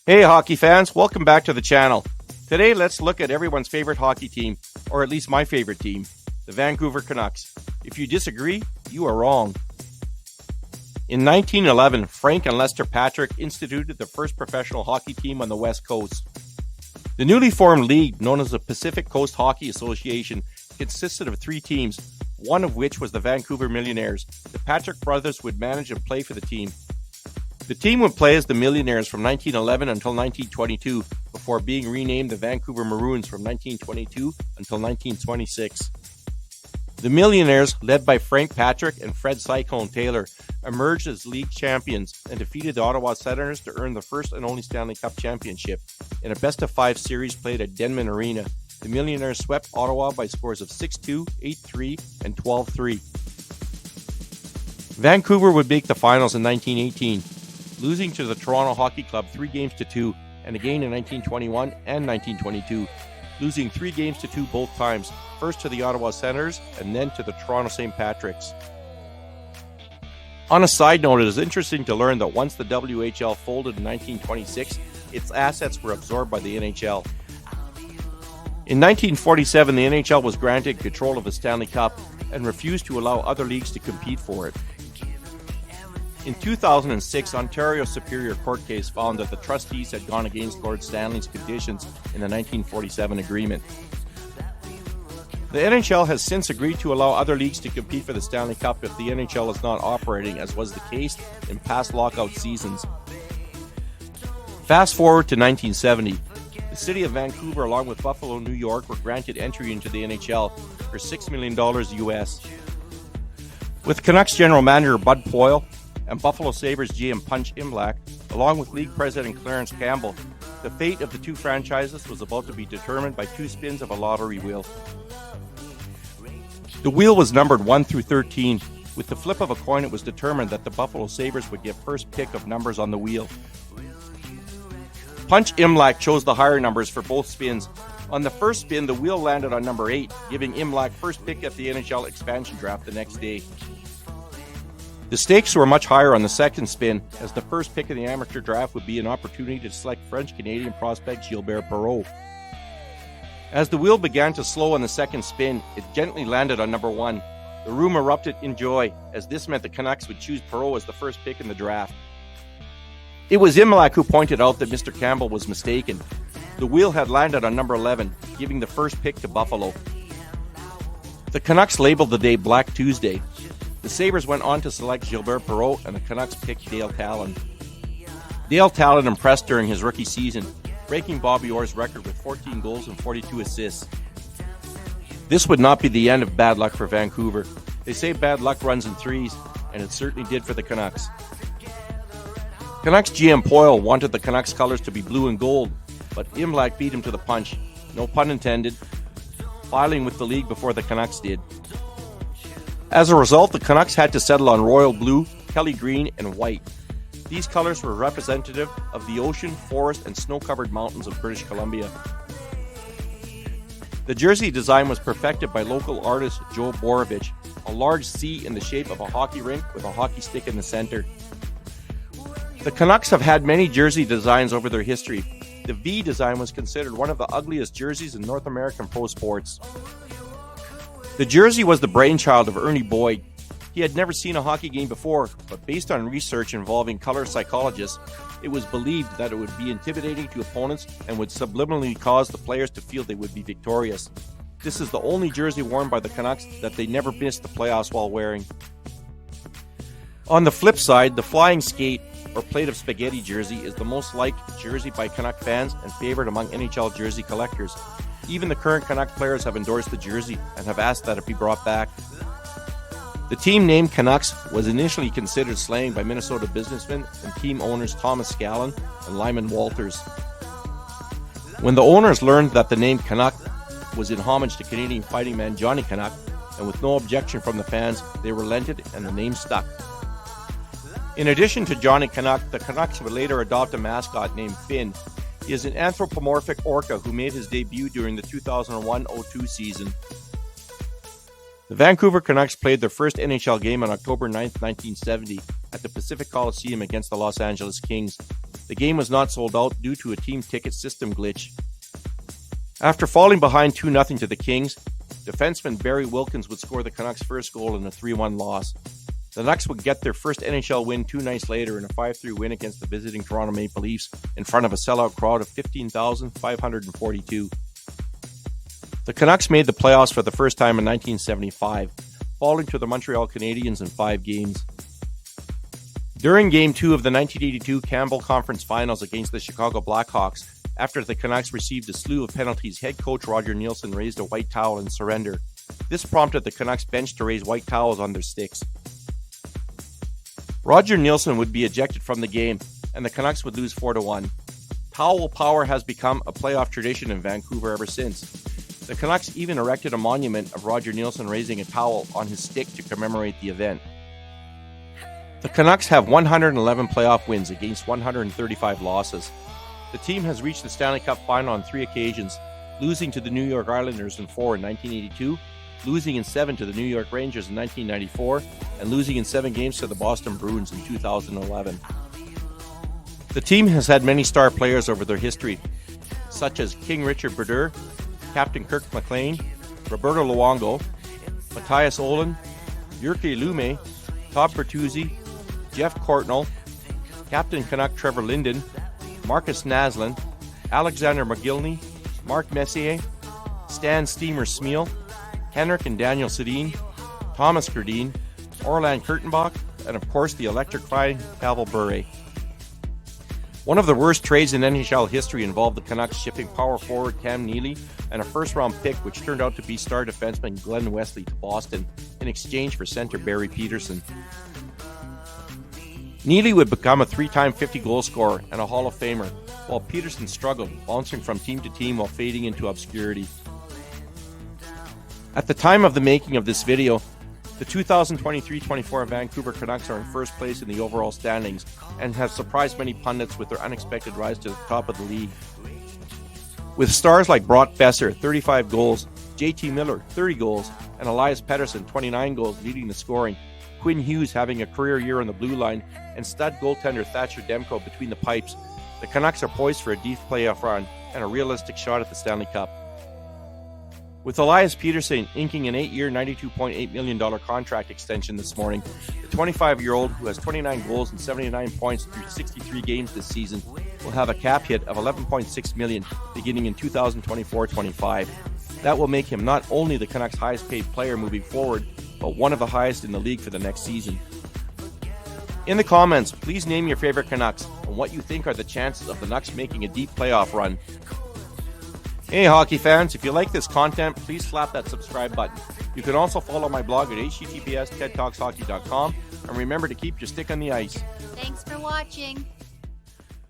Hey hockey fans, welcome back to the channel. Today let's look at everyone's favorite hockey team, or at least my favorite team, the Vancouver Canucks. If you disagree, you are wrong. In 1911, Frank and Lester Patrick instituted the first professional hockey team on the West Coast. The newly formed league, known as the Pacific Coast Hockey Association, consisted of 3 teams, one of which was the Vancouver Millionaires. The Patrick brothers would manage and play for the team. The team would play as the Millionaires from 1911 until 1922, before being renamed the Vancouver Maroons from 1922 until 1926. The Millionaires, led by Frank Patrick and Fred Cyclone Taylor, emerged as league champions and defeated the Ottawa Senators to earn the first and only Stanley Cup championship. In a best-of-5 series played at Denman Arena, the Millionaires swept Ottawa by scores of 6-2, 8-3, and 12-3. Vancouver would make the finals in 1918, losing to the Toronto Hockey Club 3-2, and again in 1921 and 1922, losing 3-2 both times, first to the Ottawa Senators and then to the Toronto St. Patricks. On a side note, it is interesting to learn that once the WHL folded in 1926, its assets were absorbed by the NHL. In 1947, the NHL was granted control of the Stanley Cup and refused to allow other leagues to compete for it. In 2006, Ontario's Superior Court case found that the trustees had gone against Lord Stanley's conditions in the 1947 agreement. The NHL has since agreed to allow other leagues to compete for the Stanley Cup if the NHL is not operating, as was the case in past lockout seasons. Fast forward to 1970. The city of Vancouver, along with Buffalo, New York, were granted entry into the NHL for $6 million US. With Canucks general manager Bud Poile and Buffalo Sabres GM Punch Imlach, along with league president Clarence Campbell, the fate of the 2 franchises was about to be determined by 2 spins of a lottery wheel. The wheel was numbered 1 through 13. With the flip of a coin, it was determined that the Buffalo Sabres would get first pick of numbers on the wheel. Punch Imlach chose the higher numbers for both spins. On the first spin, the wheel landed on number 8, giving Imlach first pick at the NHL expansion draft the next day. The stakes were much higher on the second spin, as the first pick in the amateur draft would be an opportunity to select French-Canadian prospect Gilbert Perreault. As the wheel began to slow on the second spin, it gently landed on number 1. The room erupted in joy, as this meant the Canucks would choose Perreault as the first pick in the draft. It was Imlach who pointed out that Mr. Campbell was mistaken. The wheel had landed on number 11, giving the first pick to Buffalo. The Canucks labeled the day Black Tuesday. The Sabres went on to select Gilbert Perreault, and the Canucks picked Dale Talon. Dale Talon impressed during his rookie season, breaking Bobby Orr's record with 14 goals and 42 assists. This would not be the end of bad luck for Vancouver. They say bad luck runs in threes, and it certainly did for the Canucks. Canucks GM Poile wanted the Canucks colors to be blue and gold, but Imlach beat him to the punch, no pun intended, filing with the league before the Canucks did. As a result, the Canucks had to settle on royal blue, Kelly green, and white. These colors were representative of the ocean, forest, and snow-covered mountains of British Columbia. The jersey design was perfected by local artist Joe Borovich, a large C in the shape of a hockey rink with a hockey stick in the center. The Canucks have had many jersey designs over their history. The V design was considered one of the ugliest jerseys in North American pro sports. The jersey was the brainchild of Ernie Boyd. He had never seen a hockey game before, but based on research involving color psychologists, it was believed that it would be intimidating to opponents and would subliminally cause the players to feel they would be victorious. This is the only jersey worn by the Canucks that they never missed the playoffs while wearing. On the flip side, the flying skate, or plate of spaghetti jersey, is the most liked jersey by Canuck fans and favored among NHL jersey collectors. Even the current Canuck players have endorsed the jersey and have asked that it be brought back. The team name Canucks was initially considered slang by Minnesota businessmen and team owners Thomas Scallon and Lyman Walters. When the owners learned that the name Canuck was in homage to Canadian fighting man Johnny Canuck, and with no objection from the fans, they relented and the name stuck. In addition to Johnny Canuck, the Canucks would later adopt a mascot named Finn. He is an anthropomorphic orca who made his debut during the 2001-02 season. The Vancouver Canucks played their first NHL game on October 9, 1970 at the Pacific Coliseum against the Los Angeles Kings. The game was not sold out due to a team ticket system glitch. After falling behind 2-0 to the Kings, defenseman Barry Wilkins would score the Canucks' first goal in a 3-1 loss. The Canucks would get their first NHL win 2 nights later in a 5-3 win against the visiting Toronto Maple Leafs in front of a sellout crowd of 15,542. The Canucks made the playoffs for the first time in 1975, falling to the Montreal Canadiens in 5 games. During Game 2 of the 1982 Campbell Conference Finals against the Chicago Blackhawks, after the Canucks received a slew of penalties, head coach Roger Neilson raised a white towel in surrender. This prompted the Canucks bench to raise white towels on their sticks. Roger Neilson would be ejected from the game, and the Canucks would lose 4-1. Towel power has become a playoff tradition in Vancouver ever since. The Canucks even erected a monument of Roger Neilson raising a towel on his stick to commemorate the event. The Canucks have 111 playoff wins against 135 losses. The team has reached the Stanley Cup Final on 3 occasions, losing to the New York Islanders in 4 in 1982, losing in 7 to the New York Rangers in 1994, and losing in 7 games to the Boston Bruins in 2011. The team has had many star players over their history, such as King Richard Brodeur, Captain Kirk McLean, Roberto Luongo, Matthias Olin, Jyrki Lumme, Todd Bertuzzi, Jeff Courtnall, Captain Canuck Trevor Linden, Markus Naslund, Alexander McGillney, Mark Messier, Stan Smyl, Henrik and Daniel Sedin, Thomas Gerdine, Orland Kurtenbach, and of course the electrifying Pavel Bure. One of the worst trades in NHL history involved the Canucks shipping power forward Cam Neely and a first-round pick which turned out to be star defenseman Glenn Wesley to Boston in exchange for center Barry Peterson. Neely would become a 3-time 50-goal scorer and a Hall of Famer, while Peterson struggled, bouncing from team to team while fading into obscurity. At the time of the making of this video, the 2023-24 Vancouver Canucks are in first place in the overall standings and have surprised many pundits with their unexpected rise to the top of the league. With stars like Brock Besser, 35 goals, JT Miller, 30 goals, and Elias Pettersson, 29 goals, leading the scoring, Quinn Hughes having a career year on the blue line, and stud goaltender Thatcher Demko between the pipes, the Canucks are poised for a deep playoff run and a realistic shot at the Stanley Cup. With Elias Pettersson inking an 8-year, $92.8 million contract extension this morning, the 25-year-old, who has 29 goals and 79 points through 63 games this season, will have a cap hit of $11.6 million beginning in 2024-25. That will make him not only the Canucks' highest-paid player moving forward, but one of the highest in the league for the next season. In the comments, please name your favorite Canucks and what you think are the chances of the Canucks making a deep playoff run. Hey hockey fans, if you like this content, please slap that subscribe button. You can also follow my blog at https://tedtalkshockey.com, and remember to keep your stick on the ice. Thanks for watching.